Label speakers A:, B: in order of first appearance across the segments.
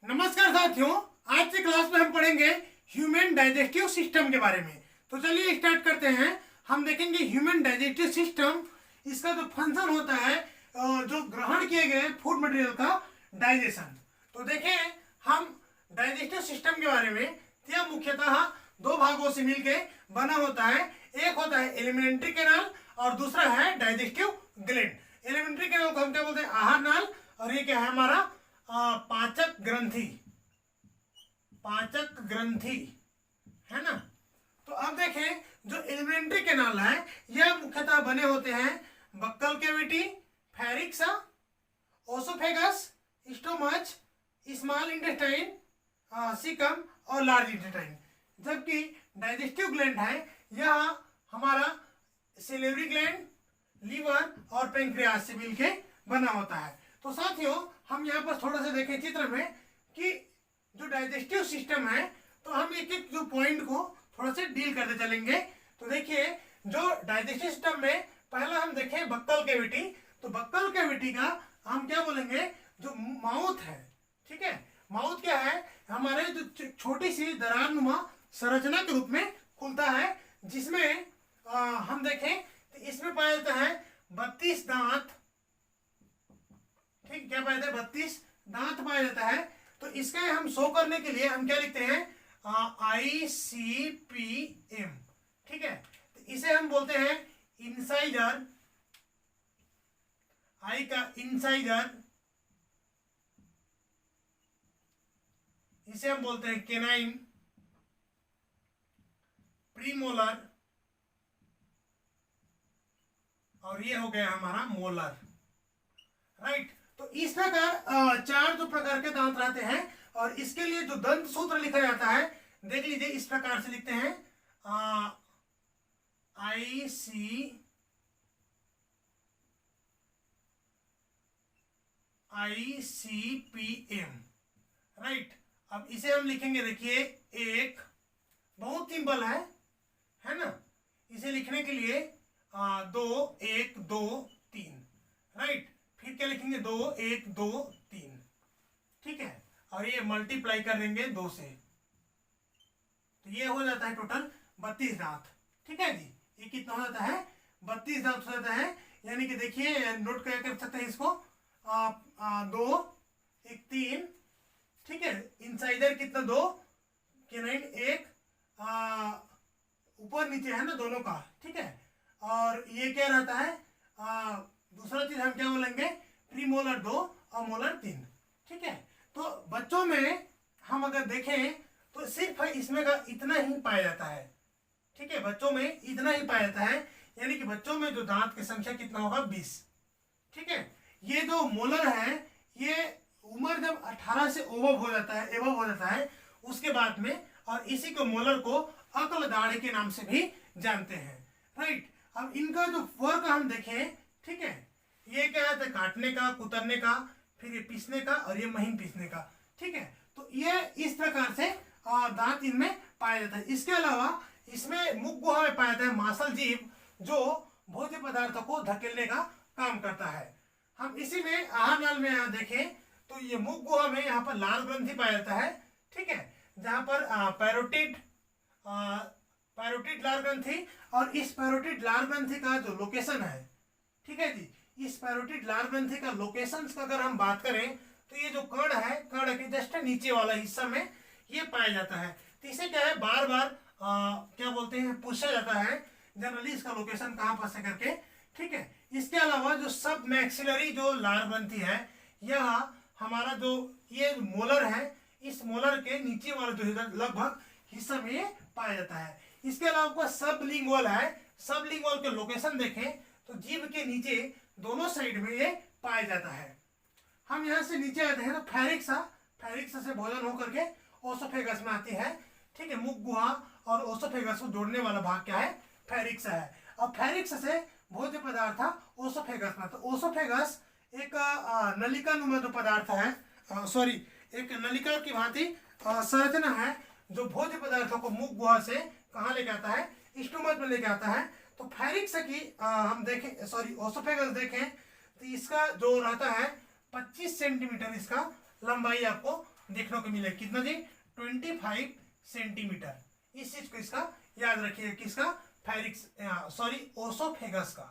A: नमस्कार साथियों, आज की क्लास में हम पढ़ेंगे ह्यूमन डाइजेस्टिव सिस्टम के बारे में। तो चलिए स्टार्ट करते हैं। हम देखेंगे ह्यूमन डाइजेस्टिव सिस्टम, इसका जो फंक्शन होता है, जो ग्रहण किए गए फूड मटेरियल का डाइजेशन। तो देखें हम डाइजेस्टिव सिस्टम के बारे में, यह मुख्यतः दो भागों से मिलके बना होता है। एक होता है एलिमेंट्री कैनाल और दूसरा है डाइजेस्टिव ग्लैंड। एलिमेंट्री कैनाल को हम क्या बोलते हैं? आहार नाल। और ये क्या है? हमारा पाचक ग्रंथि। पाचक ग्रंथि है ना। तो अब देखें, जो एलिमेंट्री कैनाल है यह मुख्यतः बने होते हैं buccal cavity, pharynx, oesophagus, stomach, small intestine, caecum और लार्ज इंटेस्टाइन। जबकि डाइजेस्टिव ग्लैंड है यह हमारा सिलेवरी ग्लैंड, लीवर और पेंक्रियास से मिलके बना होता है। तो साथियों, हम यहाँ पर थोड़ा सा देखें चित्र में कि जो डाइजेस्टिव सिस्टम है, तो हम एक एक जो पॉइंट को थोड़ा सा डील करते चलेंगे। तो देखिए, जो डाइजेस्टिव सिस्टम में पहला हम देखें बक्कल कैविटी। तो बक्कल कैविटी का हम क्या बोलेंगे? जो माउथ है, ठीक है। माउथ क्या है? हमारे जो छोटी सी दरारनुमा संरचना के रूप में खुलता है, जिसमें हम देखें तो इसमें पाया जाता है 32 दांत। ठीक, क्या पाया जाता है? 32 दांत पाया जाता है। तो इसके हम शो करने के लिए हम क्या लिखते हैं? ICPM। ठीक है, तो इसे हम बोलते हैं इंसाइजर। आई का इंसाइजर, इसे हम बोलते हैं केनाइन, प्रीमोलर, और ये हो गया हमारा मोलर। राइट। तो इस प्रकार चार जो प्रकार के दांत रहते हैं, और इसके लिए जो दंत सूत्र लिखा जाता है, देख लीजिए, इस प्रकार से लिखते हैं ICPM। राइट। अब इसे हम लिखेंगे, देखिए, एक बहुत सिंपल है ना। इसे लिखने के लिए 2 1 2 3। राइट। फिर क्या लिखेंगे? 2 1 2 3। ठीक है, और ये मल्टीप्लाई कर देंगे 2 से, तो ये हो जाता है टोटल 32 दांत। ठीक है जी, ये कितना हो जाता है? 32 दांत हो जाता है। यानी कि देखिए, नोट क्या कर सकते हैं इसको? 2 1 3। ठीक है, इंसाइडर कितना? 2, केनाइन 1, ऊपर नीचे है ना दोनों का। ठीक है, और ये क्या रहता है? दूसरा चीज हम क्या बोलेंगे? प्रीमोलर 2 और मोलर 3। ठीक है, तो बच्चों में हम अगर देखें तो सिर्फ इसमें का इतना ही पाया जाता है। ठीक है, बच्चों में इतना ही पाया जाता है। यानी कि बच्चों में जो दांत की संख्या कितना होगा? 20। ठीक है, ये जो मोलर है, ये उम्र जब 18 से ओवर हो जाता है, एवब हो जाता है, उसके बाद में, और इसी को मोलर को अक्ल दाढ़ी के नाम से भी जानते हैं। राइट। अब इनका जो वर्क हम देखें, ठीक है, ये क्या है? काटने का, कुतरने का, फिर ये पीसने का, और ये महीन पीसने का। ठीक है, तो ये इस प्रकार से दांत इनमें पाया जाता है। इसके अलावा इसमें मुख गुहा में पाया जाता है मांसल जीभ, जो भोज्य पदार्थों को धकेलने का काम करता है। हम इसी में आहार नाल में यहाँ देखें तो ये मुख गुहा में यहाँ पर लाल ग्रंथि पाया जाता है। ठीक है, जहाँ पर पैरोटिड लाल ग्रंथि, और इस पैरोटिड लाल ग्रंथि का जो लोकेशन है, ठीक है जी, इस पैरोटिड लाल ग्रंथि का लोकेशन का अगर हम बात करें तो ये जो कर्ण है, कर्ण के जस्ट नीचे वाला हिस्सा में ये पाया जाता है। तो इसे क्या है? बार बार क्या बोलते हैं? पूछा जाता है जनरली इसका लोकेशन कहाँ पर से करके। ठीक है, इसके अलावा जो सब मैक्सिलरी जो लाल ग्रंथि है, यह हमारा जो ये मोलर है, इस मोलर के नीचे वाला जो लगभग हिस्सा में ये पाया जाता है। इसके अलावा सबलिंगुअल है। सबलिंगुअल के लोकेशन देखें तो जीभ के नीचे दोनों साइड में ये पाया जाता है। हम यहाँ से नीचे आते हैं तो फेरिक्सा, फेरिक्सा से भोजन होकर के ओसोफेगस में आती है। ठीक है, मुख गुहा और ओसोफेगस को जोड़ने वाला भाग क्या है? फेरिक्सा है। और फेरिक्स से भोज्य पदार्थ ओसोफेगस में। तो ओसोफेगस एक नलिका नुमा जो पदार्थ है, सॉरी, एक नलिका की भांति संरचना है, जो भोज्य पदार्थों को मुख गुहा से कहाँ लेके आता है? स्टोमच में लेके आता है। तो फेरिक्स की हम देखें, सॉरी, ओसोफेगस देखें तो इसका जो रहता है 25 सेंटीमीटर इसका लंबाई आपको देखने को मिलेगा। कितना जी? 25 सेंटीमीटर। इस चीज को इसका याद रखिएगा, किसका? ओसोफेगस का।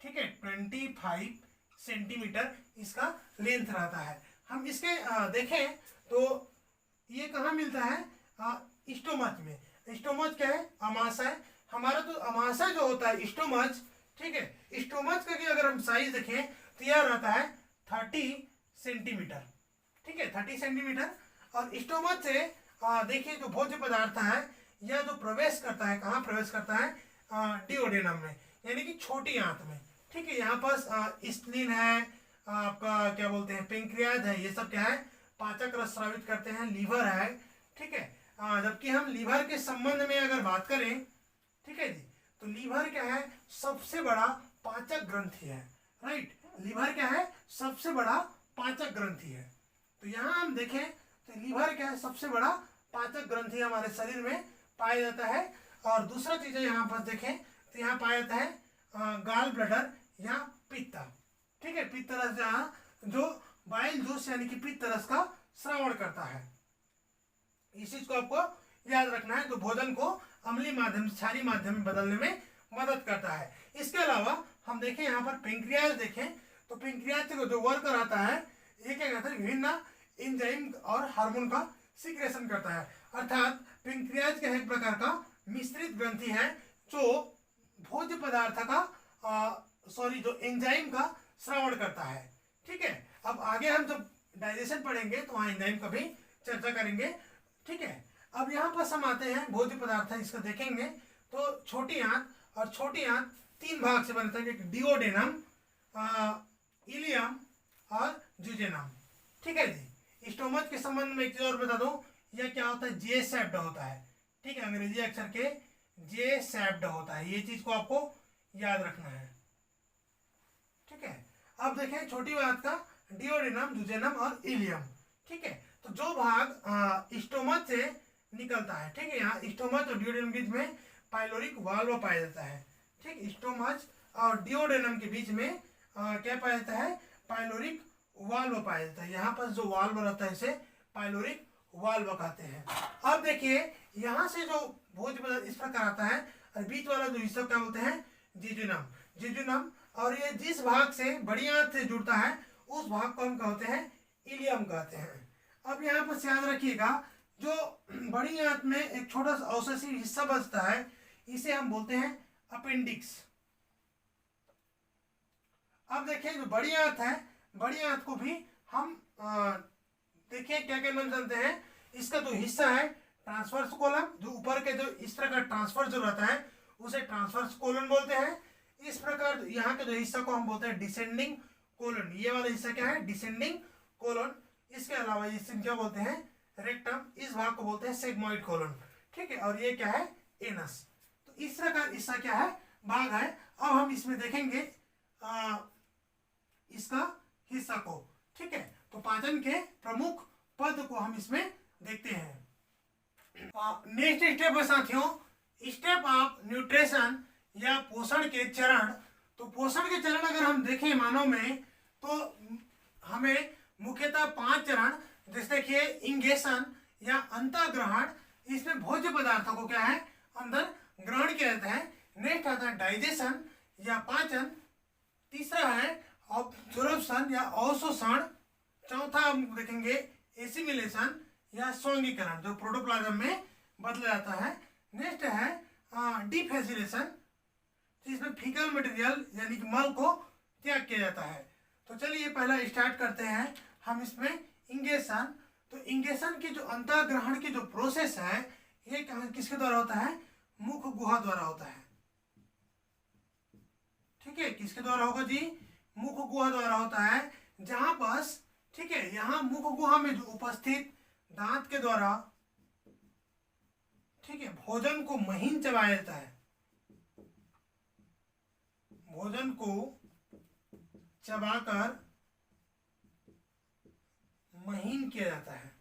A: ठीक है, 25 सेंटीमीटर इसका लेंथ रहता है। हम इसके देखें तो ये कहाँ मिलता है? स्टोमच में। स्टोमच क्या है? अमाशय। हमारा तो अमाशय जो होता है स्टोमच, ठीक है, स्टोमच का अगर हम साइज देखें तो यह रहता है 30 सेंटीमीटर। ठीक है, 30 सेंटीमीटर। और स्टोमच से देखिए जो भोज्य पदार्थ है यह जो प्रवेश करता है, कहाँ प्रवेश करता है? डिओडेनम में, यानी कि छोटी आंत में। ठीक है, यहाँ पास स्प्लीन है, आपका क्या बोलते हैं, पेंक्रियाज है, ये सब क्या है? पाचक रस स्रावित करते हैं। लीवर है, ठीक है। जबकि हम लीवर के संबंध में अगर बात करें, ठीक है जी, तो लीवर क्या है? सबसे बड़ा पाचक ग्रंथि है। राइट, लीवर क्या है? सबसे बड़ा पाचक ग्रंथि है। तो यहाँ हम देखें तो लीवर क्या है? सबसे बड़ा पाचक ग्रंथि हमारे शरीर में पाया जाता है। और दूसरा चीज है, यहाँ पर देखें तो यहाँ पाया जाता है गाल ब्लडर या पित्त। ठीक है, पित्त रस जहाँ जो बाइल जूस यानी कि पित्त रस का श्रवण करता है। इस चीज को आपको याद रखना है, जो भोजन को अम्लीय माध्यम से क्षारीय माध्यम में बदलने में मदद करता है। इसके अलावा हम देखें यहाँ पर पेंक्रियाज देखें तो पेंक्रियाज का जो वर्क आता है ये क्या करता है? विभिन्न एंजाइम और हार्मोन का सिक्रेशन करता है। अर्थात पेंक्रियाज का एक प्रकार का मिश्रित ग्रंथि है जो भोज्य पदार्थ का जो एंजाइम का श्रवण करता है। ठीक है, अब आगे हम जब डाइजेशन पढ़ेंगे तो वहाँ एंजाइम का भी चर्चा करेंगे। ठीक है, अब यहाँ पर हम आते हैं भोज्य पदार्थ है, इसको देखेंगे तो छोटी आंत, और छोटी आंत 3 भाग से बनता है, डिओडेनम, इलियम और जुजेनम। ठीक है जी, स्टोमच के संबंध में एक चीज और बता दूं, यह क्या होता है? जे सेप्ड होता है। ठीक है, अंग्रेजी अक्षर के जे सेप्ड होता है, ये चीज को आपको याद रखना है। ठीक है, अब देखें छोटी आंत का डिओडेनम, जुजेनम और इलियम। ठीक है, तो जो भाग स्टोमच से निकलता है, ठीक है, यहाँ स्टोमच और डिओडेनम के बीच में पाइलोरिक वाल्व पाया जाता है। ठीक, स्टोमच और डिओडेनम के बीच में क्या पाया जाता है? पाइलोरिक वाल्व पाया जाता है। यहाँ पर जो वाल्व रहता है इसे पाइलोरिक वाल्व कहते हैं। अब देखिए यहाँ से जो भोज्य पदार्थ इस प्रकार आता है, और बीच वाला जो हिस्सा क्या बोलते हैं? जिजुनम। जिजुनम, और ये जिस भाग से बड़ी आंत से जुड़ता है उस भाग को हम कहते हैं इलियम कहते हैं। अब यहाँ पर याद रखिएगा, जो बड़ी आंत में एक छोटा सा अवशेषी हिस्सा बचता है इसे हम बोलते हैं अपेंडिक्स। अब देखिए जो बड़ी आंत है, बड़ी आंत को भी हम देखिए क्या क्या नाम जानते हैं। इसका जो हिस्सा है ट्रांसवर्स कोलन, जो ऊपर के जो इस तरह का ट्रांसफर जो रहता है उसे ट्रांसवर्स कोलन बोलते हैं। इस प्रकार यहाँ के जो हिस्सा को हम बोलते हैं डिसेंडिंग कोलन। ये वाला हिस्सा क्या है? Descending colon. इसके अलावा इसे क्या बोलते हैं? रेक्टम। इस भाग को बोलते हैं सेगमॉइड कोलन। ठीक है, और ये क्या है? एनस। तो इस तरह का हिस्सा क्या है? भाग है। अब हम इसमें देखेंगे इसका हिस्सा को। ठीक है, तो पाचन के प्रमुख पद को हम इसमें देखते हैं। नेक्स्ट स्टेप है साथियों, स्टेप ऑफ न्यूट्रिशन या पोषण के चरण। तो पोषण के चरण अगर हम देखें मानव में तो हमें मुख्यतः 5 चरण, जैसे देखिए इंगेशन या अंतःग्रहण, इसमें भोज्य पदार्थों को क्या है? अंदर ग्रहण किया जाता है। नेक्स्ट आता है डाइजेशन या पाचन। तीसरा है ऑब्जॉर्प्शन या अवशोषण। चौथा हम देखेंगे एसिमिलेशन या स्वांगीकरण, जो प्रोटोप्लाज्म में बदला जाता है। नेक्स्ट है डिफेसिलेशन, जिसमें फीकल मटेरियल यानी कि मल को त्याग किया जाता है। तो चलिए पहला स्टार्ट करते हैं हम इसमें इंगेशन। तो इंगेशन की जो अंतःग्रहण की जो प्रोसेस है ये किसके द्वारा होता है? मुख गुहा द्वारा होता है। ठीक है, किसके द्वारा होगा जी? मुख गुहा द्वारा होता है। जहां बस, ठीक है, यहाँ मुख गुहा में जो उपस्थित दांत के द्वारा, ठीक है, भोजन को महीन चबाया जाता है। भोजन को चबाकर महीन किया जाता है।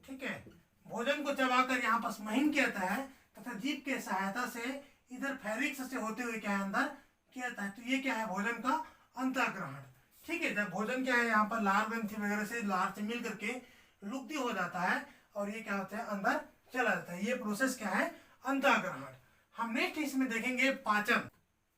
A: ठीक है, भोजन को चबाकर यहाँ पर महीन किया जाता है तथा जीभ के सहायता से इधर फेरिक्स से होते हुए क्या है? अंदर किया जाता है। तो ये क्या है? भोजन का अंतःग्रहण। ठीक है, जब भोजन क्या है यहाँ पर लार ग्रंथि वगैरह से लार से मिल करके लुप्ति हो जाता है और ये क्या होता है अंदर चला जाता है, ये प्रोसेस क्या है अंतःग्रहण। हम नेक्स्ट इसमें देखेंगे पाचन।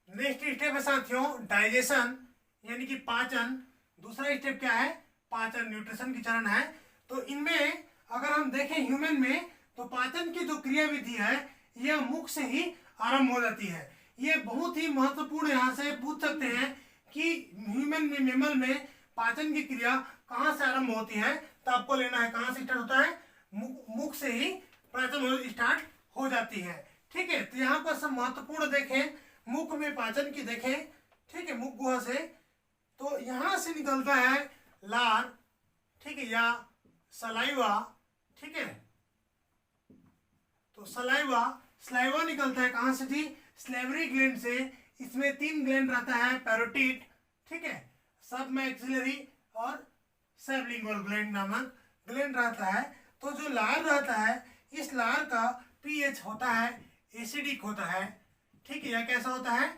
A: नेक्स्ट स्टेप है साथियों डाइजेशन यानी कि पाचन। दूसरा स्टेप क्या है पाचन, न्यूट्रिशन की चरण है। तो इनमें अगर हम देखें ह्यूमन में तो पाचन की जो क्रियाविधि है यह मुख से ही आरंभ हो जाती है। ये बहुत ही महत्वपूर्ण यहाँ से पूछ सकते हैं कि ह्यूमन में मेमल में पाचन की क्रिया कहाँ से आरंभ होती है, तो आपको लेना है कहाँ से स्टार्ट होता है, मुख से ही पाचन स्टार्ट हो जाती है। ठीक है, तो यहाँ पर सब महत्वपूर्ण देखें, मुख में पाचन की देखें, ठीक है, मुख गुहा से तो यहाँ से निकलता है लार, ठीक है, या सलाइवा, ठीक है, तो सलाइवा निकलता है कहाँ से थी, स्लेवरी ग्लैंड से। इसमें 3 ग्लैंड रहता है, पैरोटिड, ठीक है, सब मैक्सिलरी और सबलिंगुअल ग्लैंड नामक ग्लैंड रहता है। तो जो लार रहता है इस लार का पीएच होता है एसिडिक होता है, ठीक है, या कैसा होता है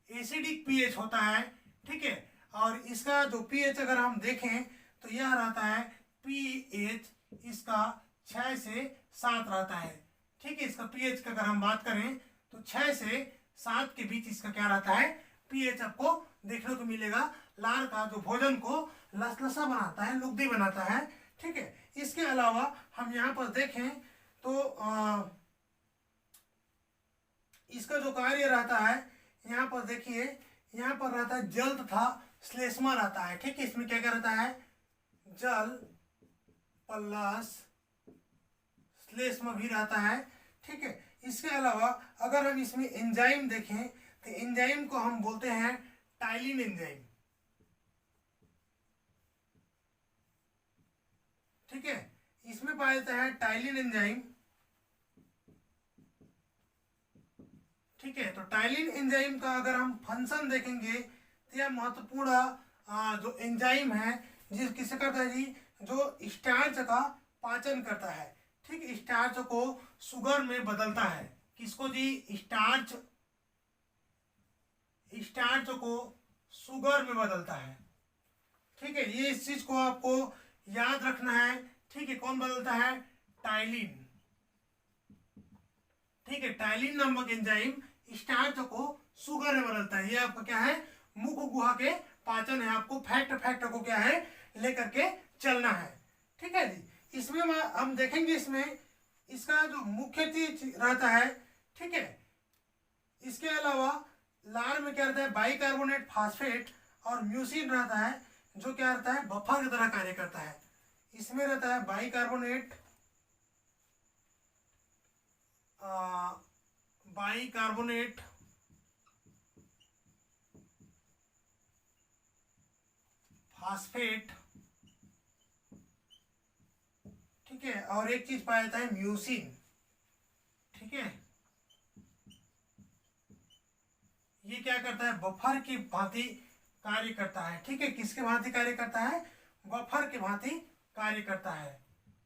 A: एसिडिक पीएच होता है, ठीक है। और इसका जो पीएच अगर हम देखें तो यह रहता है पीएच इसका 6 से 7 रहता है, ठीक है। इसका पीएच का अगर हम बात करें तो 6 से 7 के बीच इसका क्या रहता है पीएच आपको देखने को मिलेगा। लार का जो भोजन को लसलसा बनाता है, लुगदी बनाता है, ठीक है। इसके अलावा हम यहाँ पर देखें तो इसका जो कार्य रहता है यहाँ पर देखिए, यहाँ पर रहता है जल तथा श्लेष्मा रहता है, ठीक है। इसमें क्या क्या रहता है जल प्लस श्लेष्मा भी रहता है, ठीक है। इसके अलावा अगर हम इसमें एंजाइम देखें तो एंजाइम को हम बोलते हैं टाइलिन एंजाइम, ठीक है। इसमें पाया जाता है टाइलिन एंजाइम, ठीक है। तो टाइलिन एंजाइम का अगर हम फंक्शन देखेंगे तो यह महत्वपूर्ण जो एंजाइम है जिस किसे करता है जी, जो स्टार्च का पाचन करता है, ठीक। स्टार्च को शुगर में बदलता है, किसको जी स्टार्च को शुगर में बदलता है, ठीक है। ये इस चीज को आपको याद रखना है, ठीक है। कौन बदलता है टाइलिन, ठीक है। टाइलिन नामक एंजाइम स्टार्च को शुगर में बदलता है। ये आपका क्या है मुख गुहा के पाचन है, आपको फैक्ट को क्या है लेकर के चलना है, ठीक है जी। इसमें हम देखेंगे इसमें इसका जो मुख्य चीज रहता है, ठीक है। इसके अलावा लार में क्या रहता है बाइकार्बोनेट फास्फेट और म्यूसिन रहता है जो क्या रहता है बफर की तरह कार्य करता है। इसमें रहता है बाइकार्बोनेट फास्फेट, ठीक है, और एक चीज पाया जाता है म्यूसिन, ठीक है। ये क्या करता है बफर की भांति कार्य करता है, ठीक है। किसके भांति कार्य करता है बफर के भांति कार्य करता है,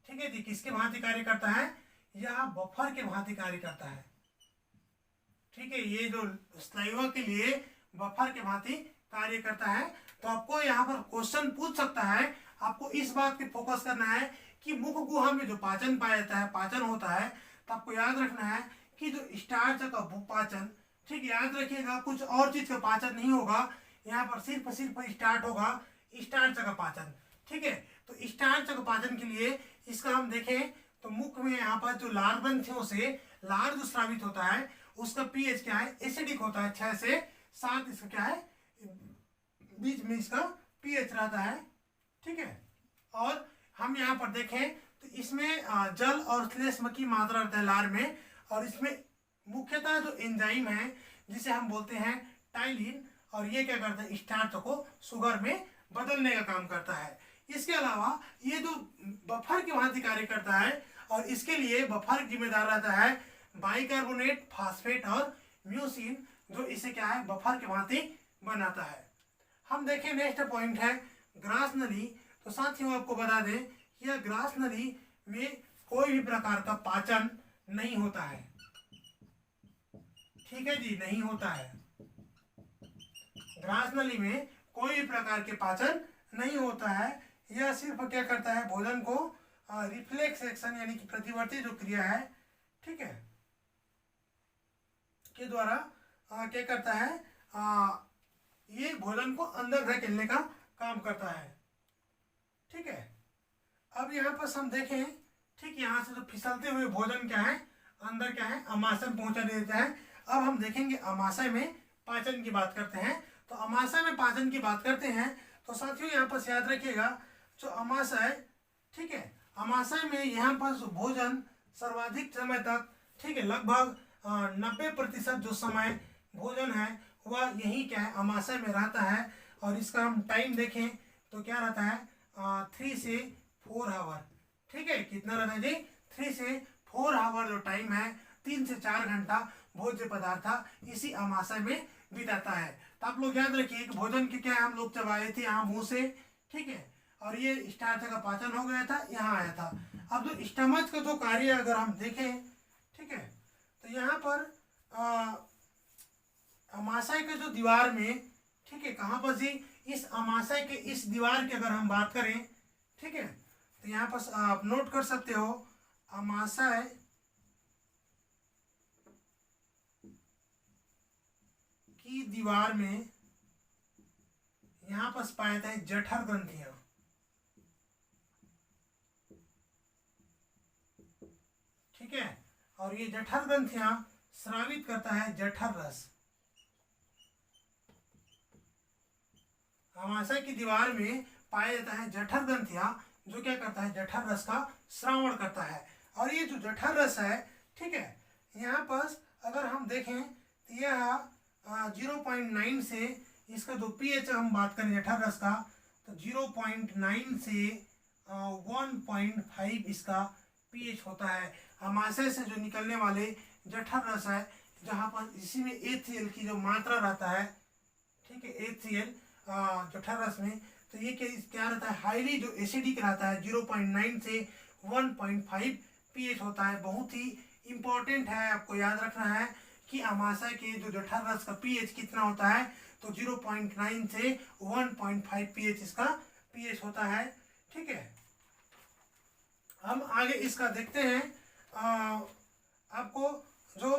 A: ठीक है जी। किसके भांति कार्य करता है यह बफर के भांति कार्य करता है, ठीक है। ये जो स्लाइवा के लिए बफर के भांति कार्य करता है। तो आपको यहाँ पर क्वेश्चन पूछ सकता है, आपको इस बात पे फोकस करना है कि मुख गुहा में जो पाचन पाया जाता है पाचन होता है, तो आपको याद रखना है कि जो स्टार्च का पाचन, ठीक, याद रखिएगा कुछ और चीज का पाचन नहीं होगा, यहाँ पर सिर्फ स्टार्ट होगा स्टार्च का पाचन, ठीक है। तो स्टार्च का पाचन के लिए इसका हम देखें तो मुख में यहाँ पर जो लार ग्रंथियों से लार जो स्रावित होता है उसका पीएच क्या है एसिडिक होता है, 6 से 7 इसका क्या है बीच में इसका पीएच रहता है, ठीक है। और हम यहाँ पर देखें तो इसमें जल और श्लेष्म की मात्रा रहता है लार में, और इसमें मुख्यतः जो एंजाइम है जिसे हम बोलते हैं टाइलिन, और ये क्या करता है स्टार्च को शुगर में बदलने का काम करता है। इसके अलावा ये जो बफर के भांति कार्य करता है, और इसके लिए बफर जिम्मेदार रहता है बाइकार्बोनेट फास्फेट और म्यूसिन, जो इसे क्या है बफर के भांति बनाता है। हम देखें नेक्स्ट पॉइंट है ग्रास नली। तो साथियों आपको बता दें यह ग्रास नली में कोई भी प्रकार का पाचन नहीं होता है, ठीक है जी, नहीं होता है। ग्रास नली में कोई प्रकार के पाचन नहीं होता है। यह सिर्फ क्या करता है, भोजन को रिफ्लेक्स एक्शन यानी कि प्रतिवर्ती जो क्रिया है, ठीक है, के द्वारा क्या करता है, ये भोजन को अंदर धकेलने का काम करता है। ठीक है, अब यहाँ पर हम देखें, ठीक, यहाँ से जो फिसलते हुए भोजन क्या है, अंदर क्या है, अमाशय में पहुंचा देता है। अब हम देखेंगे अमाशय में पाचन की बात करते हैं। तो अमाशय में पाचन की बात करते हैं तो साथियों यहाँ पर याद रखिएगा, जो अमाशय, ठीक है, अमाशय में यहाँ पर जो भोजन सर्वाधिक समय तक, ठीक है, लगभग 90% जो समय भोजन है वह यही क्या है, अमाशय में रहता है। और इसका हम टाइम देखें तो क्या रहता है, 3 से 4 आवर। ठीक है, कितना रहता है जी, 3 से 4 आवर जो टाइम है, 3 से 4 घंटा भोज्य पदार्थ इसी अमाशय में बिताता है। तो आप लोग याद रखिए कि भोजन के क्या हम लोग चबाए थे यहाँ मुंह से, ठीक है, और ये स्टार्च का पाचन हो गया था, यहाँ आया था। अब जो स्टमच का जो कार्य अगर हम देखें, ठीक है, तो यहाँ पर अमाशय के जो दीवार में, ठीक है, कहाँ पर जी, इस अमाशय के इस दीवार की अगर हम बात करें, ठीक है, तो यहाँ पर आप नोट कर सकते हो, अमाशय की दीवार में यहाँ पर पाया जाता है जठर ग्रंथियां। ठीक है, और ये जठर ग्रंथियां स्रावित करता है जठर रस। अमाशय की दीवार में पाया जाता है जठर ग्रंथियां, जो क्या करता है, जठर रस का श्रावण करता है। और ये जो जठर रस है, ठीक है, यहाँ पर अगर हम देखें तो यह 0.9 से, इसका जो पीएच हम बात करें जठर रस का, तो 0.9 से 1.5 इसका पीएच होता है। अमाशय से जो निकलने वाले जठर रस है, जहाँ पर इसी में HCl की जो मात्रा रहता है, ठीक है, HCl जठर रस में, तो ये क्या रहता है, हाईली जो एसिडिक रहता है, 0.9 से 1.5 पीएच होता है। बहुत ही इंपॉर्टेंट है, आपको याद रखना है कि अमाशय के जो जठर रस का पीएच कितना होता है, तो 0.9 से 1.5 पीएच इसका पीएच होता है। ठीक है, हम आगे इसका देखते हैं। आपको जो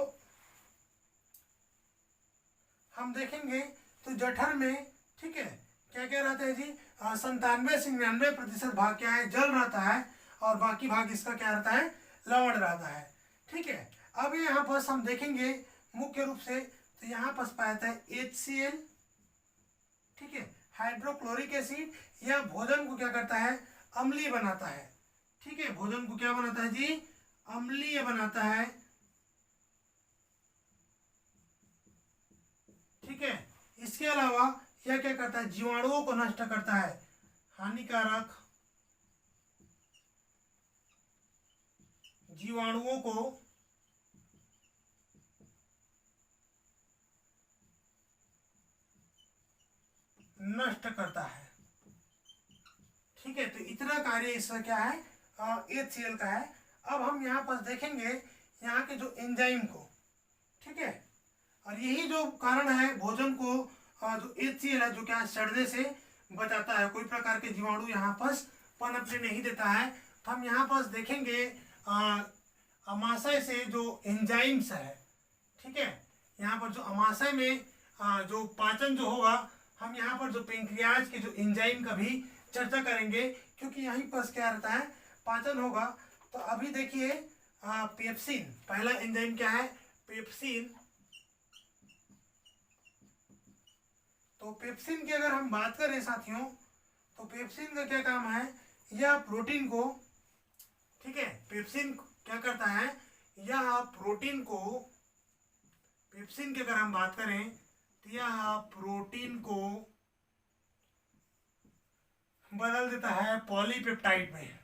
A: हम देखेंगे तो जठर में, ठीक है, क्या क्या रहता है जी, 97 से 99% भाग क्या है, जल रहता है, और बाकी भाग इसका क्या रहता है, लवण रहता है। ठीक है, अब यहाँ पर हम देखेंगे मुख्य रूप से, तो यहाँ पर पाया जाता है HCl, ठीक है, हाइड्रोक्लोरिक एसिड। यह भोजन को क्या करता है, अम्लीय बनाता है। ठीक है, भोजन को क्या बनाता है जी, अम्लीय बनाता है। ठीक है, इसके अलावा यह क्या करता है, जीवाणुओं को नष्ट करता है, हानिकारक जीवाणुओं को नष्ट करता है। ठीक है, तो इतना कार्य इसका क्या है, HCl का है। अब हम यहाँ पर देखेंगे यहाँ के जो एंजाइम को, ठीक है, और यही जो कारण है भोजन को जो HCl है, जो क्या सड़ने से बचाता है, कोई प्रकार के जीवाणु यहाँ पर पनपने नहीं देता है। तो हम यहाँ पर देखेंगे अमाशय से जो एंजाइम्स है, ठीक है, यहाँ पर जो अमाशय में जो पाचन जो होगा, हम यहाँ पर जो पेंक्रियाज के जो एंजाइम का भी चर्चा करेंगे, क्योंकि यहीं पर क्या रहता है, पाचन होगा। तो अभी देखिए पेप्सिन, पहला एंजाइम क्या है, पेप्सिन। तो पेप्सिन की अगर हम बात करें साथियों, तो पेप्सिन का क्या काम है, यह प्रोटीन को, ठीक है, पेप्सिन क्या करता है, यह प्रोटीन को, पेप्सिन की अगर हम बात करें तो यह प्रोटीन को बदल देता है पॉलीपेप्टाइड में।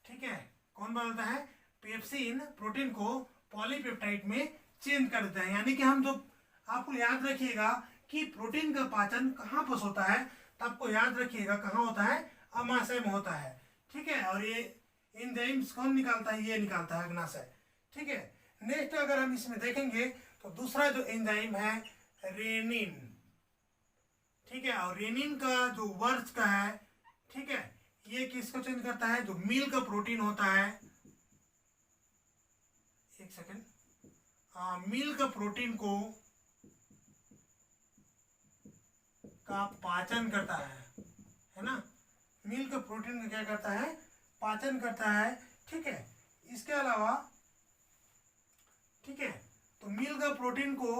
A: ठीक है, कौन बदलता है, पेप्सिन प्रोटीन को पॉलीपेप्टाइड में चेंज कर देता है। यानी कि हम जो, आपको याद रखिएगा कि प्रोटीन का पाचन कहाँ पर होता है, तो आपको याद रखिएगा कहाँ होता है, अमाशय में होता है। ठीक है, और ये एंजाइम्स कौन निकालता है, ये निकालता है अग्नाशय। ठीक है, नेक्स्ट अगर हम इसमें देखेंगे तो दूसरा जो एंजाइम है रेनिन, ठीक है। और रेनिन का जो वर्च का है, ठीक है, ये किसको चेंज करता है, जो मिल्क प्रोटीन होता है, एक सेकेंड, मिल्क प्रोटीन को का पाचन करता है ना, मिल्क प्रोटीन का क्या करता है, पाचन करता है, ठीक है। इसके अलावा, ठीक है, तो मिल्क प्रोटीन को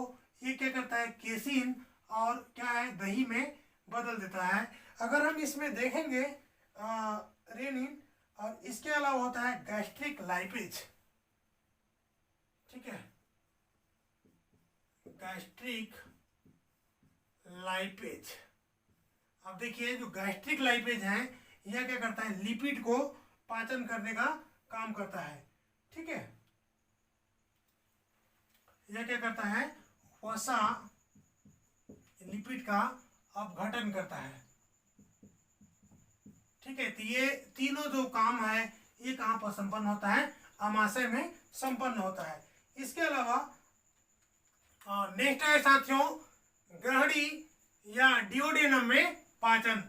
A: ये क्या करता है, केसिन और क्या है, दही में बदल देता है। अगर हम इसमें देखेंगे रेनिन, और इसके अलावा होता है गैस्ट्रिक लाइपेज, ठीक है, गैस्ट्रिक लाइपेज। अब देखिए जो गैस्ट्रिक लाइपेज है, यह क्या करता है, लिपिड को पाचन करने का काम करता है, ठीक है। यह क्या करता है, वसा लिपिड का अपघटन करता है, ठीक है। तो ये तीनों जो काम है, ये कहाँ पर संपन्न होता है, आमाशय में संपन्न होता है। इसके अलावा नेक्स्ट है साथियों, ग्रहणी या डिओडेनम में पाचन।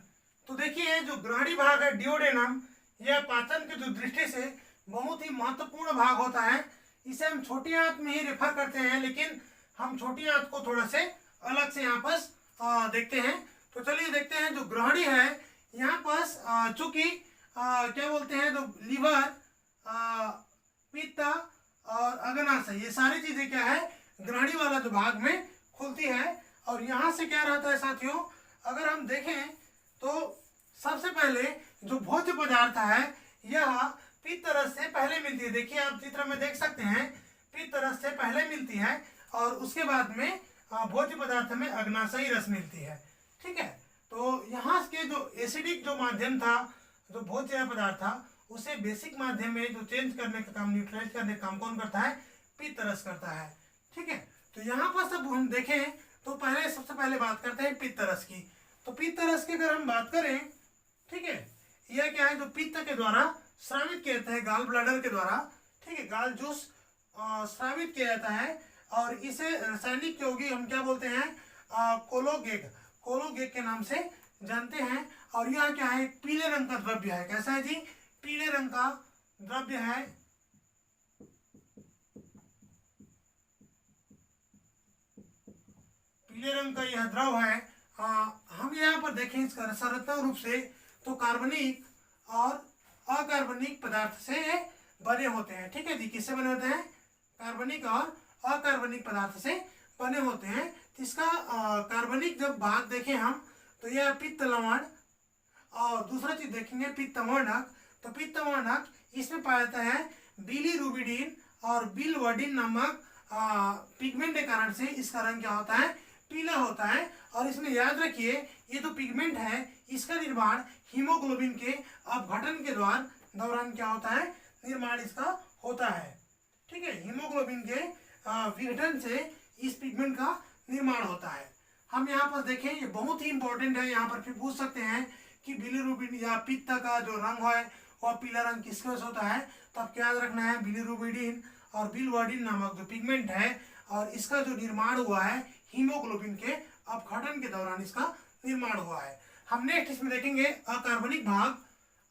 A: तो देखिए जो ग्रहणी भाग है डिओडेनम, यह पाचन की जो दृष्टि से बहुत ही महत्वपूर्ण भाग होता है। इसे हम छोटी आंत में ही रेफर करते हैं, लेकिन हम छोटी आंत को थोड़ा से अलग से यहाँ पर देखते हैं। तो चलिए देखते हैं, जो ग्रहणी है यहाँ पर चूंकि क्या बोलते हैं, जो लीवर, पित्त और अग्नाशय, ये सारी चीजें क्या है, ग्रहणी वाला जो भाग में खुलती है। और यहाँ से क्या रहता है साथियों, अगर हम देखें तो सबसे पहले जो भोज्य पदार्थ है, यह पित्त रस से पहले मिलती है। देखिए आप चित्र में देख सकते हैं, पित्त रस से पहले मिलती है और उसके बाद में भोज्य पदार्थ में अग्नाशयी रस मिलती है, ठीक है। तो यहाँ के जो एसिडिक जो माध्यम था, जो भोज्य पदार्थ था, उसे बेसिक माध्यम में जो चेंज करने का काम, न्यूट्रलाइज करने का काम कौन करता है, पित्त रस करता है, ठीक है। तो यहाँ पर सब हम देखें तो पहले सबसे पहले बात करते हैं पित्त रस की। तो पित्त रस की अगर हम बात करें, ठीक है, यह क्या है, जो पित्त के द्वारा स्रावित किया जाता है, गाल ब्लैडर के द्वारा, ठीक है, गाल जूस स्रावित किया जाता है। और इसे रासायनिक यौगिक हम क्या बोलते हैं, कोलोगेग, कोलोगेग के नाम से जानते हैं। और यह क्या है, पीले रंग का द्रव्य है। कैसा है जी, पीले रंग का द्रव्य है। पीले रंग का यह द्रव है। हम यहाँ पर देखें इसका संरचना रूप से, तो कार्बनिक और अकार्बनिक पदार्थ से बने होते हैं, ठीक है जी। किससे बने होते हैं, कार्बनिक और अकार्बनिक पदार्थ से बने होते हैं। तो इसका कार्बनिक जब भाग देखें हम, तो यह पित्त लवण, और दूसरा चीज देखेंगे पित्तवर्णक। तो पित्तवर्णक इसमें पाया जाता है बिलीरुबिडिन और बिलवर्डिन नामक पिगमेंट के कारण से इसका रंग क्या होता है, पीला होता है। और इसमें याद रखिए, ये जो पिगमेंट है, इसका निर्माण हीमोग्लोबिन के अपघटन के दौरान क्या होता है, निर्माण इसका होता है, ठीक है। हीमोग्लोबिन के विघटन से इस पिगमेंट का निर्माण होता है। हम यहाँ पर देखें, ये बहुत ही इंपॉर्टेंट है। यहाँ पर फिर पूछ सकते हैं कि बिलीरुबिन या पित्त का जो रंग है वह पीला रंग किसके वजह से होता है, तो आपको याद रखना है बिलीरुबिडिन और बिलवर्डिन नामक जो पिगमेंट है, और इसका जो निर्माण हुआ है हीमोग्लोबिन के अपघटन के दौरान इसका निर्माण हुआ है। हम नेक्स्ट इसमें देखेंगे अकार्बनिक भाग।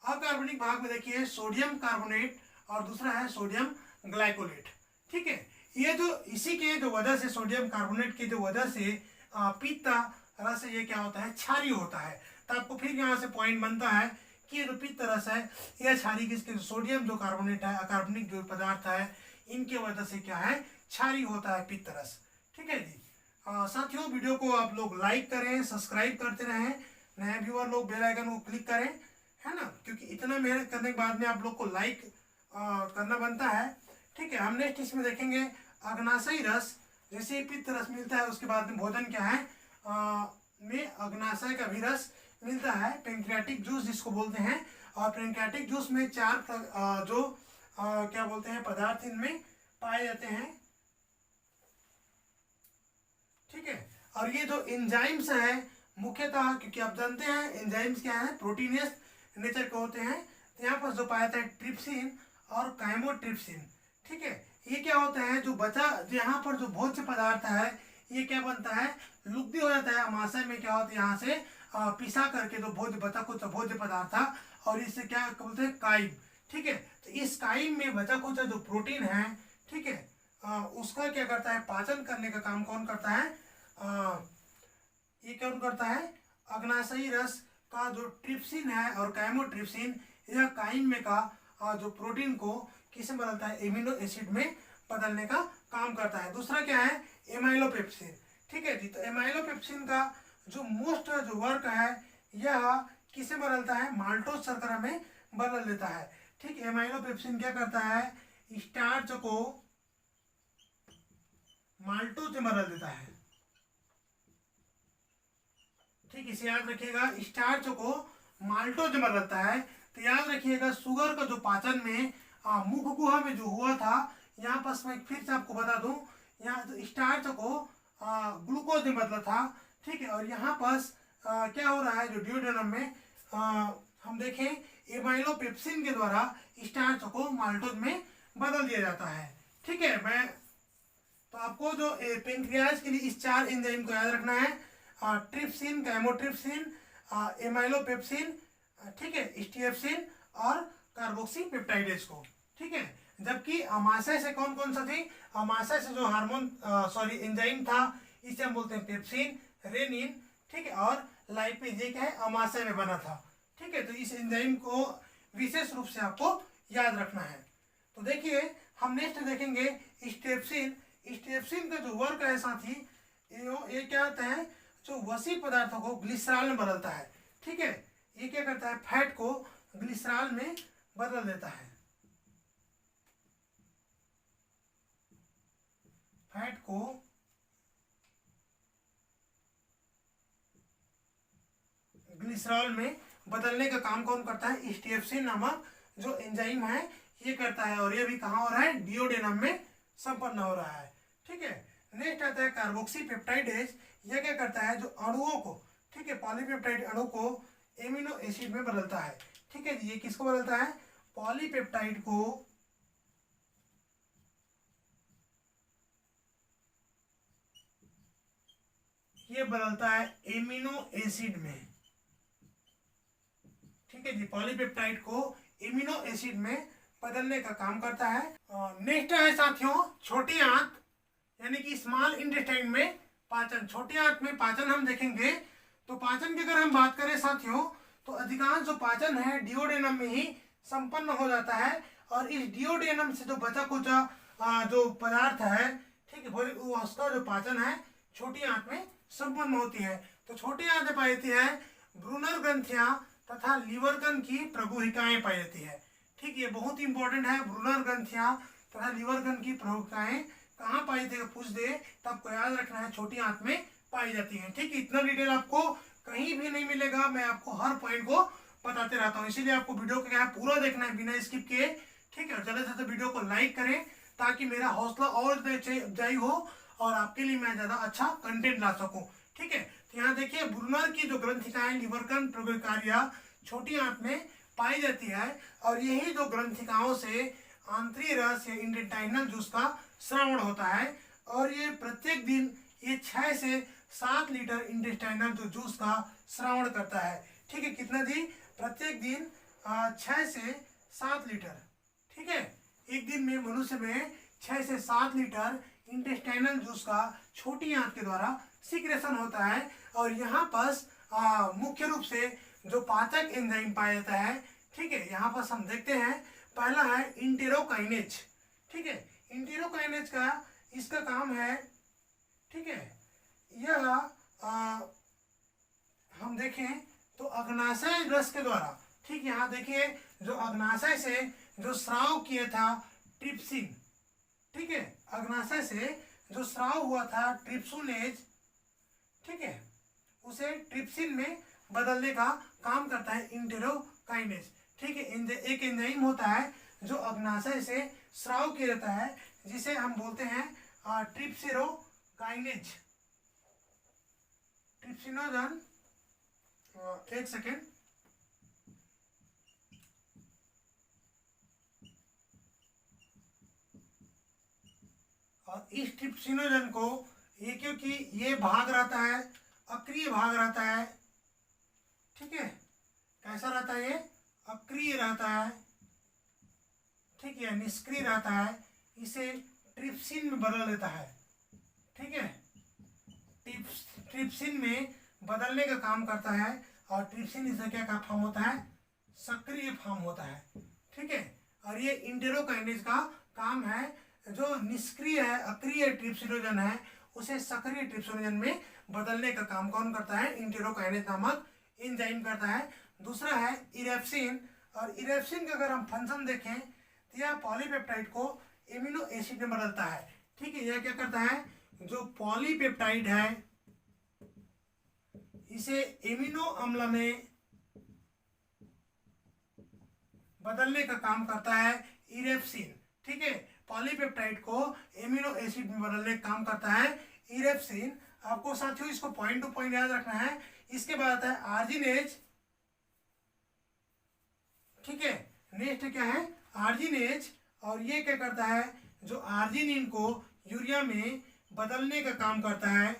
A: अकार्बनिक भाग में देखिए सोडियम कार्बोनेट और दूसरा है सोडियम ग्लाइकोलेट, ठीक है। ये जो इसी के जो वजह से, सोडियम कार्बोनेट की जो वजह से पित्त रस ये क्या होता है, क्षारीय होता है। तो आपको फिर यहाँ से पॉइंट बनता है कि ये जो पित्त रस है, यह क्षारीय किसके, सोडियम जो कार्बोनेट है, अकार्बनिक जो पदार्थ है, इनके वजह से क्या है, क्षारीय होता है पित्त रस, ठीक है जी। साथियों वीडियो को आप लोग लाइक करें, सब्सक्राइब करते रहें, नए व्यूअर लोग बेल आइकन को क्लिक करें, है ना, क्योंकि इतना मेहनत करने के बाद में आप लोग को लाइक करना बनता है, ठीक है। हम नेक्स्ट इसमें देखेंगे अग्नाशयी रस। जैसे ही पित्त रस मिलता है, उसके बाद में भोजन क्या है, में अग्नाशय का भी रस मिलता है, पेंक्रियाटिक जूस जिसको बोलते हैं। और पेंक्रियाटिक जूस में चार क्या बोलते हैं पदार्थ इनमें पाए जाते हैं, ठीक है। और ये जो एंजाइम्स है मुख्यतः, क्योंकि आप जानते हैं एंजाइम्स क्या है, प्रोटीनियस नेचर के होते हैं। तो यहाँ पर जो पाया जाता है ट्रिप्सिन और काइमोट्रिप्सिन, ठीक है। ये क्या होता है, जो बचा, यहाँ पर जो भोज्य पदार्थ है, ये क्या बनता है, लुप्त हो जाता है। अमाशय में क्या होता है, यहाँ से पिसा करके जो भोज्य बचा कुछ भोज्य पदार्थ था, और इससे क्या बोलते हैं, काइम। ठीक है, तो इस काइम में बचा कुछ जो प्रोटीन है, ठीक है, उसका क्या करता है, पाचन करने का काम कौन करता है, ये कौन करता है, अग्नाशयी रस का जो ट्रिप्सिन है और कैमोट्रिप्सिन, यह काइम में का जो प्रोटीन को किसमें बदलता है, एमिनो एसिड में बदलने का काम करता है। दूसरा क्या है, एमाइलोपेप्सिन। ठीक है जी, तो एमाइलोपेप्सिन का जो मोस्ट जो वर्क है, यह किसे बदलता है, माल्टोज शर्करा में बदल देता है। ठीक, एमाइलोपेप्सिन क्या करता है, स्टार्च को माल्टोज में बदल देता है। ठीक, इसे याद रखिएगा, स्टार्च को माल्टोज में बदलता है। तो याद रखिएगा, शुगर का जो पाचन में मुख गुहा में जो हुआ था, यहाँ पर मैं फिर से आपको बता दूं, यहाँ तो स्टार्च को ग्लूकोज में बदला था। ठीक है, और यहाँ पर क्या हो रहा है, जो ड्यूडेनम में हम देखें एमाइलोपेप्सिन के द्वारा स्टार्च को माल्टोज में बदल दिया जाता है। ठीक है, मैं तो आपको जो पेनक्रियाज के लिए इस 4 एंजाइम को याद रखना है, ट्रिप्सिन, कैमोट्रिप्सिन, एमाइलोपेप्सिन, ठीक है, स्टीएप्सिन और कार्बोक्सीपेप्टाइडेज को। ठीक है, जबकि अमाशय से कौन कौन सा थी, अमाशय से जो हार्मोन सॉरी एंजाइम था, इसे हम बोलते हैं पेप्सिन, रेनिन, ठीक है, और लाइपेज, ये क्या है, अमाशय में बना था। ठीक है, तो इस एंजाइम को विशेष रूप से आपको याद रखना है। तो देखिए, हम नेक्स्ट देखेंगे स्टेप्सिन। स्टेप्सिन का जो वर्क है साथी, ये क्या होता है, जो वसी पदार्थों को ग्लिसरॉल में बदलता है। ठीक है, ये क्या करता है, फैट को ग्लिसरॉल में बदल देता है। फैट को ग्लिसरॉल में बदलने का काम कौन करता है, स्टेप्सिन नामक जो एंजाइम है ये करता है, और ये भी कहाँ हो रहा है, डिओडेनम में संपन्न हो रहा है। ठीक है, नेक्स्ट आता है कार्बोक्सीपेप्टाइडेज। यह क्या करता है, जो अणुओं को, ठीक है, पॉलीपेप्टाइड अणु को एमिनो एसिड में बदलता है। ठीक है, ये किसको बदलता है, पॉलीपेप्टाइड को ये बदलता है एमिनो एसिड में। ठीक है जी, पॉलीपेप्टाइड को एमिनो एसिड में बदलने का काम करता है। नेक्स्ट है साथियों, छोटी आंत यानी कि स्मॉल इंटेस्टाइन में पाचन। छोटी आंत में पाचन हम देखेंगे, तो पाचन की अगर हम बात करें साथियों, तो अधिकांश जो पाचन है डिओडेनम में ही संपन्न हो जाता है, और इस डिओडेनम से जो बचा कुचा जो पदार्थ है, ठीक है, उसका जो पाचन है छोटी आंत में संपन्न होती है। तो छोटी आंत पाई जाती है ब्रूनर ग्रंथियां तथा लीवरकन की प्रगुहिकाएं पाई जाती है। ठीक, ये बहुत इंपॉर्टेंट है, ब्रूनर ग्रंथियां तथा लीवरकन की प्रगुहिकाएं कहाँ पाई जाती है, पूछ दे तो आपको याद रखना है, छोटी आंत में पाई जाती है। ठीक, इतना डिटेल आपको कहीं भी नहीं मिलेगा, मैं आपको हर पॉइंट को बताते रहता हूँ, इसीलिए आपको वीडियो को क्या है, पूरा देखना है बिना स्किप किए। ठीक है, और ज़्यादा से ज़्यादा वीडियो को लाइक करें ताकि मेरा हौसला और अफजाई हो और आपके लिए मैं ज़्यादा अच्छा कंटेंट ला सकूँ। ठीक है, तो यहाँ देखिए, ब्रूनर की जो ग्रंथिकाएं लिवरकन प्रगुहिकारियां छोटी आंत में पाई जाती है, और यही जो ग्रंथिकाओं से आंतरिक रस या इंटेस्टाइनल जूस का श्रावण होता है, और ये प्रत्येक दिन ये 6 से 7 लीटर इंटेस्टाइनल जो जूस का श्रावण करता है। ठीक है, कितना जी, प्रत्येक दिन 6 से 7 लीटर। ठीक है, एक दिन में मनुष्य में 6 से 7 लीटर इंटेस्टाइनल जूस का छोटी आंत के द्वारा सिक्रेशन होता है, और यहाँ पर मुख्य रूप से जो पाचक एंजाइम पाया जाता है। ठीक है, यहाँ पर हम देखते हैं, पहला है इंटेरोकाइनेज। ठीक है, इंटेरोकाइनेज का इसका काम है, ठीक है, यह हम देखें तो अग्नाशय रस के द्वारा, ठीक, यहाँ देखिए, जो अग्नाशय से जो स्राव किया था ट्रिप्सिन, ठीक है, अग्नाशय से जो स्राव हुआ था ट्रिप्सुनेज, ठीक है, उसे ट्रिप्सिन में बदलने का काम करता है इंटेरोकाइनेज। ठीक है, एक एंजाइम होता है जो अग्नाशय से स्राव किया जाता है, जिसे हम बोलते हैं ट्रिप्सिरोकाइनेज, ट्रिप्सिनोजन। एक सेकेंड, और इस ट्रिप्सिनोजन को ये क्योंकि ये भाग रहता है अक्रिय भाग रहता है, ठीक है, कैसा रहता है, ये अक्रिय रहता है, ठीक है, निष्क्रिय रहता है, इसे ट्रिप्सिन में बदल देता है, ठीक है, ट्रिप्सिन में बदलने का काम करता है, और ट्रिप्सिन इससे क्या का फॉर्म होता है, सक्रिय फॉर्म होता है, ठीक है। और ये इंटेरोकाइनेज का काम है, जो निष्क्रिय है अक्रिय ट्रिप्सिनोजन है उसे सक्रिय ट्रिप्सिनोजन में बदलने का काम कौन करता है, इंटेरोकाइनेज नामक एंजाइम करता है। दूसरा है इरेप्सिन, और इरेप्सिन का अगर हम फंक्शन देखें तो यह पॉलीपेप्टाइड को एमिनो एसिड में बदलता है, ठीक है। यह क्या करता है, जो पॉलीपेप्टाइड है इसे एमिनो अम्ल में बदलने का काम करता है इरेप्सिन, ठीक है। पॉलीपेप्टाइड को एमिनो एसिड में बदलने का काम करता है इरेप्सिन। आपको साथियों इसको पॉइंट टू पॉइंट याद रखना है। इसके बाद आता है आर्जिनेज, ठीक है। नेक्स्ट क्या है, आर्जिनेज, और ये क्या करता है, जो आर्जिनिन को यूरिया में बदलने का काम करता है,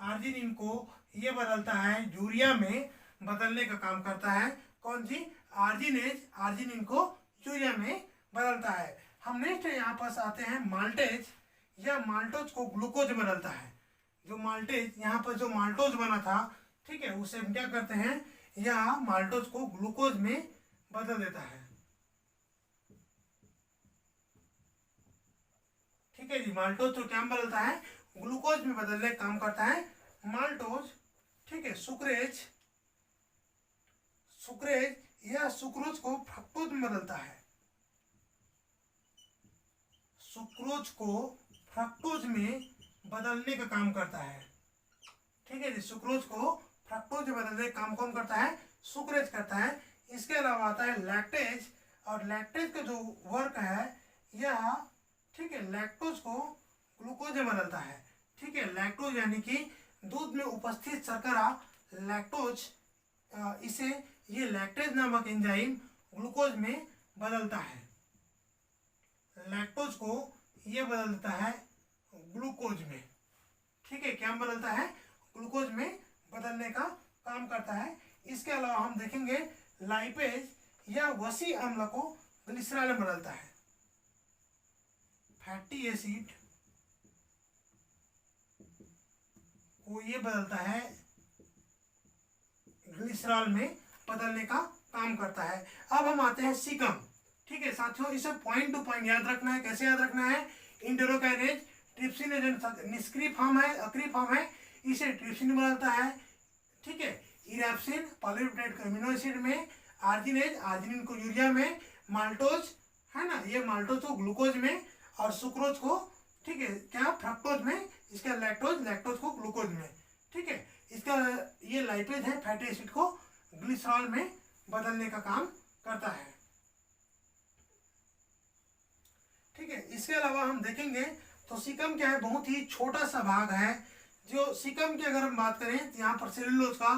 A: आर्जिनिन को ये बदलता है यूरिया में बदलने का काम करता है, कौन जी, आर्जिनेज, आर्जिनिन को यूरिया में बदलता है। हम नेक्स्ट यहाँ पर आते हैं माल्टेज, या माल्टोज को ग्लूकोज में बदलता है। जो माल्टेज यहाँ पर जो माल्टोज बना था, ठीक है, उसे हम क्या करते हैं, यह माल्टोज को ग्लूकोज में बदल देता है, ठीक है जी। माल्टोज तो क्या बदलता है, ग्लूकोज में बदलने का काम करता है माल्टोज, ठीक है। सुक्रेज, सुक्रेज यह सुक्रोज को फ्रक्टोज में बदलता है, सुक्रोज को फ्रक्टोज में बदलने का काम करता है, ठीक है जी। सुक्रोज को फ्रक्टोज में बदलने का काम कौन करता है, सुक्रेज करता है। इसके अलावा आता है लैक्टेज, और लैक्टेज का जो वर्क है यह, ठीक है, लैक्टोज को ग्लूकोज में बदलता है, ठीक है। लैक्टोज यानी कि दूध में उपस्थित शर्करा लैक्टोज, इसे ये लैक्टेज नामक एंजाइम ग्लूकोज में बदलता है, लैक्टोज को ये बदल देता है ग्लूकोज में, ठीक है। क्या बदलता है, ग्लूकोज में बदलने का काम करता है। इसके अलावा हम देखेंगे लाइपेज, या वसी अम्ल को ग्लिसरॉल में बदलता है, फैटी एसिड को ये बदलता है ग्लिसरॉल में बदलने का काम करता है। अब हम आते हैं सीकम, ठीक है साथियों, इसे पॉइंट टू पॉइंट याद रखना है। कैसे याद रखना है, इंटेरोकाइनेज ट्रिप्सिन निष्क्रिय फॉर्म है, अक्रिय फॉर्म है, इसे ट्रिप्सिन बदलता है, ठीक है। इरेप्सिन पॉलीपेप्टाइड को एमिनो एसिड में, आर्जिनेज आर्जिनिन को यूरिया में, माल्टोज है ना, ये माल्टोज को ग्लूकोज में, और सुक्रोज को, ठीक है, क्या फ्रक्टोज में, इसका लैक्टोज, लैक्टोज को ग्लूकोज में, ठीक है। इसका ये लाइपेज है, फैटी एसिड को ग्लिसरॉल में बदलने का काम करता है, ठीक है। इसके अलावा हम देखेंगे तो सीकम क्या है, बहुत ही छोटा सा भाग है। जो सीकम की अगर हम बात करें तो यहाँ पर सेलुलोज का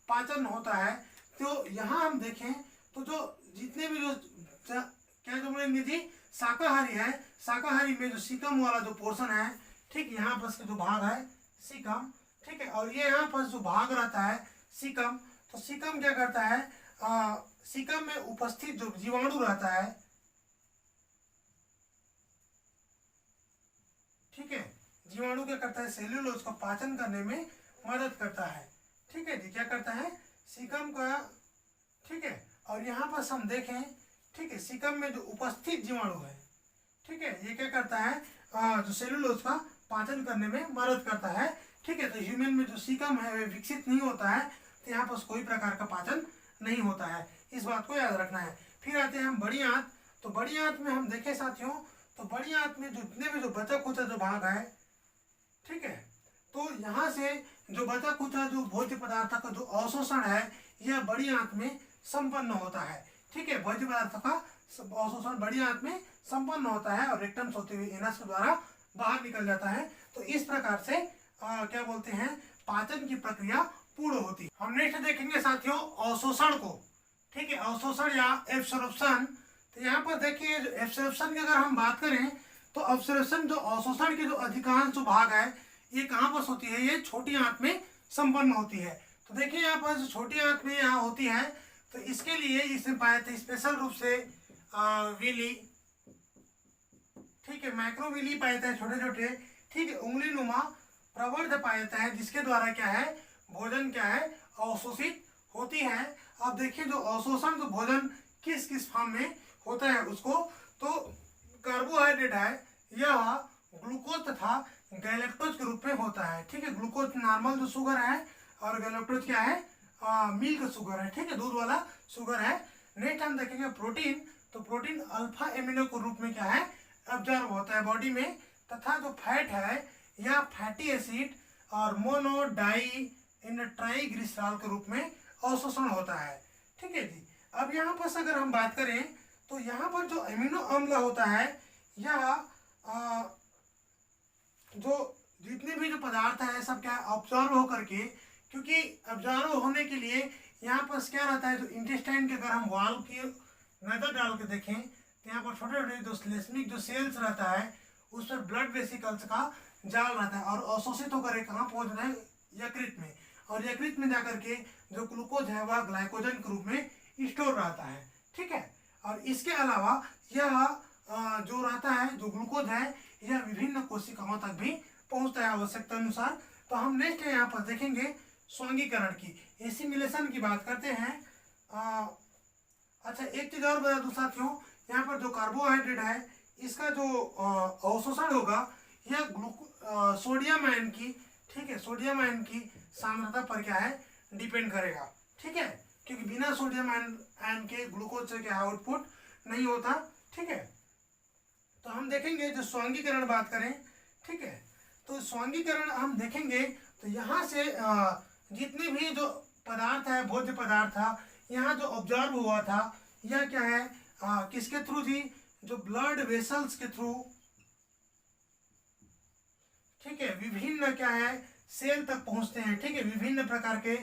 A: पाचन होता है। तो यहाँ हम देखें तो जो जितने भी क्या जो बोलेंगे जी, शाकाहारी है, शाकाहारी में जो सीकम वाला जो पोर्शन है, ठीक, यहाँ पर जो भाग है सीकम, ठीक है। और ये यहाँ पर जो भाग रहता है सीकम, तो सीकम क्या करता है, सीकम में उपस्थित जो जीवाणु रहता है, ठीक है, जीवाणु क्या करता है, सेल्यूलोज को पाचन करने में मदद करता है, ठीक है जी। क्या करता है, सीकम का, ठीक है। और यहाँ पर हम देखें, ठीक है, सीकम में जो उपस्थित जीवाणु है, ठीक है, ये क्या करता है, जो सेल्यूलोज का पाचन करने में मदद करता है, ठीक है। तो ह्यूमन में जो सीकम है वह विकसित नहीं होता है, तो यहाँ पर कोई प्रकार का पाचन नहीं होता है, इस बात को याद रखना है। फिर आते हैं हम बड़ी आंत। तो बड़ी आंत में हम देखें साथियों, तो बड़ी आंत में जितने भी जो बचा खुचा जो भाग है, ठीक है, तो यहाँ से जो बचा खुचा जो भोज्य पदार्थ का जो अवशोषण है, यह बड़ी आंत में संपन्न होता है, ठीक है। भोज्य पदार्थ का अवशोषण बड़ी आंत में संपन्न होता है और रेक्टम से होते हुए एनस के द्वारा बाहर निकल जाता है। तो इस प्रकार से क्या बोलते हैं, पाचन की प्रक्रिया पूर्ण होती है। हम नेक्स्ट देखेंगे साथियों अवशोषण को, ठीक है, अवशोषण या एब्सॉर्प्शन। तो यहाँ पर देखिए एब्सॉर्प्शन की अगर हम बात करें तो अवशोषण जो अवशोषण के जो अधिकांश जो भाग है ये कहाँ पर होती है, ये छोटी आंत में संपन्न होती है। तो देखिए यहाँ पर जो छोटी आंत में यहाँ होती है, तो इसके लिए इसमें पाए थे स्पेशल रूप से विली, ठीक है, माइक्रोविली पाए जाते हैं छोटे छोटे, ठीक है, उंगली नुमा प्रवर्ध पाया जाता है, जिसके द्वारा क्या है, भोजन क्या है, अवशोषित होती है। अब देखिए जो अवशोषण जो भोजन किस किस फॉर्म में होता है उसको, तो कार्बोहाइड्रेट है यह ग्लूकोज तथा गैलेक्टोज के रूप में होता है, ठीक है। ग्लूकोज नॉर्मल जो शुगर है और गैलेक्टोज क्या है, मिल्क शुगर है, ठीक है, दूध वाला शुगर है। नेक्स्ट हम देखेंगे प्रोटीन, तो प्रोटीन अल्फा एमिनो के रूप में क्या है, ऑब्जर्व होता है बॉडी में, तथा जो फैट है या फैटी एसिड और मोनोडाई इन ट्राइग्लिसरॉल के रूप में अवशोषण होता है, ठीक है जी। अब यहाँ पर अगर हम बात करें तो यहाँ पर जो एमिनो अम्ल होता है यह जो जितने भी जो पदार्थ है सब क्या ऑब्जर्व होकर के, क्योंकि ऑब्जर्व होने के लिए यहाँ पर क्या रहता है, जो इंटेस्टाइन के अगर हम वॉल की नजर डाल के देखें तो यहाँ पर छोटे छोटे जो श्लेष्मिक जो सेल्स रहता है उस पर ब्लड वेसिकल्स का जाल रहता है और अवशोषित होकर कहाँ पहुंच रहे हैं, यकृत में, और यकृत में जाकर के जो ग्लूकोज है वह ग्लाइकोजन के रूप में स्टोर रहता है, ठीक है। और इसके अलावा यह जो रहता है जो ग्लूकोज है यह विभिन्न कोशिकाओं तक भी पहुंचता है आवश्यकता अनुसार। तो हम नेक्स्ट यहाँ पर देखेंगे स्वांगीकरण की, एसिमिलेशन की बात करते हैं। अच्छा एक चीज और बता दूं साथियों, यहाँ पर जो कार्बोहाइड्रेट है इसका जो अवशोषण होगा यह सोडियम आयन की, ठीक है, सोडियम आयन की सांद्रता पर क्या है, डिपेंड करेगा, ठीक है, क्योंकि बिना सोडियम आयन के ग्लूकोज से क्या आउटपुट नहीं होता, ठीक है। तो हम देखेंगे जो स्वांगीकरण बात करें, ठीक है, तो स्वांगीकरण हम देखेंगे तो यहाँ से जितने भी जो पदार्थ है, भोज्य पदार्थ था, यहाँ जो ऑब्जर्व हुआ था यह क्या है, किसके थ्रू थी, जो ब्लड वेसल्स के थ्रू, ठीक है, विभिन्न क्या है सेल तक पहुंचते हैं, ठीक है, विभिन्न प्रकार के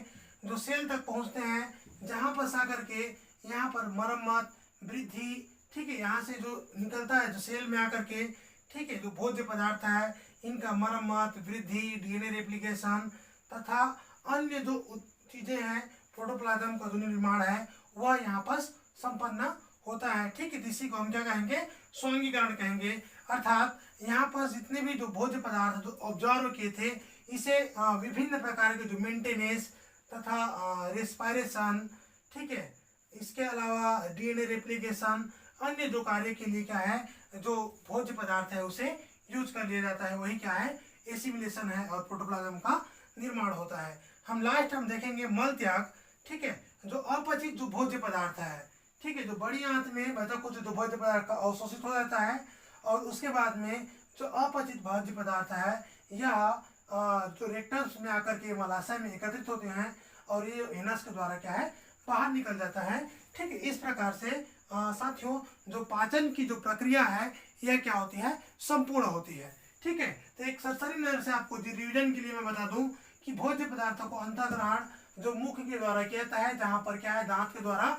A: जो सेल तक पहुंचते हैं, जहां पर आकर के यहाँ पर मरम्मत वृद्धि, ठीक है, यहाँ से जो निकलता है जो सेल में आकर के, ठीक है, जो भोज्य पदार्थ है इनका मरम्मत वृद्धि, डीएनए रेप्लिकेशन तथा अन्य जो चीजें हैं, प्रोटोप्लाज्म का जो निर्माण है वह यहाँ पर संपन्न होता है, ठीक है। इसी को हम क्या कहेंगे, स्वांगीकरण कहेंगे। अर्थात यहाँ पर जितने भी जो भोज्य पदार्थ जो ऑब्जर्व किए थे इसे विभिन्न प्रकार के जो मेंटेनेंस तथा रेस्पायरेशन, ठीक है, इसके अलावा डीएनए रेप्लिकेशन अन्य जो कार्य के लिए क्या है जो भोज्य पदार्थ है उसे यूज कर लिया जाता है, वही क्या है एसिमिलेशन है और प्रोटोप्लाज्म का निर्माण होता है। हम लास्ट हम देखेंगे मल त्याग, ठीक है, जो अपचित जो भोज्य पदार्थ है, ठीक है, जो बड़ी आंत में बचा कुछ जो भोज्य पदार्थ का अवशोषित हो जाता है और उसके बाद में जो अपचित भोज्य पदार्थ है यह जो रेक्टम्स में आकर के मलाशय में एकत्रित होते हैं और ये एनस के द्वारा क्या है बाहर निकल जाता है, ठीक है। इस प्रकार से साथियों जो पाचन की जो प्रक्रिया है यह क्या होती है, संपूर्ण होती है, ठीक है। तो एक सरसरी नजर से आपको रिवीजन के लिए मैं बता दूं कि भोज्य पदार्थों को अंतःग्रहण जो मुख के द्वारा किया जाता है, जहां पर क्या है दांत के द्वारा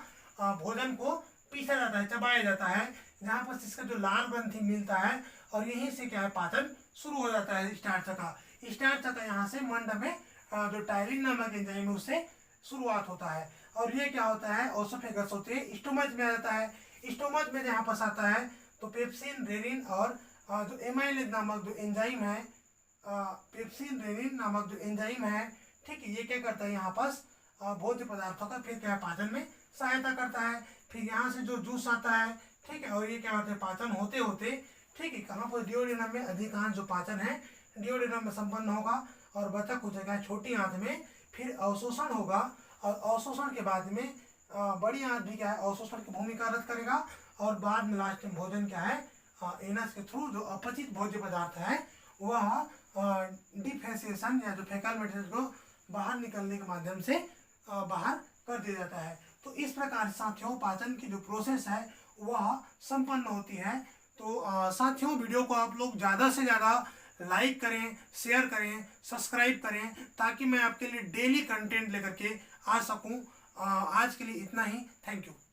A: भोजन को पीसा जाता है, चबाया जाता है, जहां पर इसका जो लाल ग्रंथि मिलता है और यहीं से क्या है पाचन शुरू हो जाता है। स्टार्च का यहाँ से मंड में जो टायरिन नामक एंजाइम है उससे शुरुआत होता है और ये क्या होता है ओसोफेगस होते हैं, स्टोमच में आ जाता है। स्टोमच में जहाँ पर आता है तो पेप्सिन रेनिन और जो एमाइलेज नामक जो एंजाइम है, पेप्सिन रेनिन नामक जो एंजाइम है, ठीक है, ये क्या करता है यहाँ पर भोज्य पदार्थों का फिर क्या पाचन में सहायता करता है। फिर यहाँ से जो जूस आता है, ठीक है, और ये क्या होता है पाचन होते होते, ठीक है, कहाँ पर डिओडेनम में अधिकांश जो पाचन है डिओडेनम में संपन्न होगा और बचा कुछ जगह छोटी आंत में फिर अवशोषण होगा और अवशोषण के बाद में बड़ी आंत भी क्या है अवशोषण की भूमिका रद्द करेगा और बाद में लास्ट में भोजन क्या है एनस के थ्रू जो अपचित भोज्य पदार्थ है वह डिफेसिएशन या जो फेकल मटेरियल को बाहर निकलने के माध्यम से बाहर कर दिया जाता है। तो इस प्रकार साथियों पाचन की जो प्रोसेस है वह संपन्न होती है। तो साथियों वीडियो को आप लोग ज़्यादा से ज़्यादा लाइक करें, शेयर करें, सब्सक्राइब करें ताकि मैं आपके लिए डेली कंटेंट लेकर के आ सकूं। आज के लिए इतना ही, थैंक यू।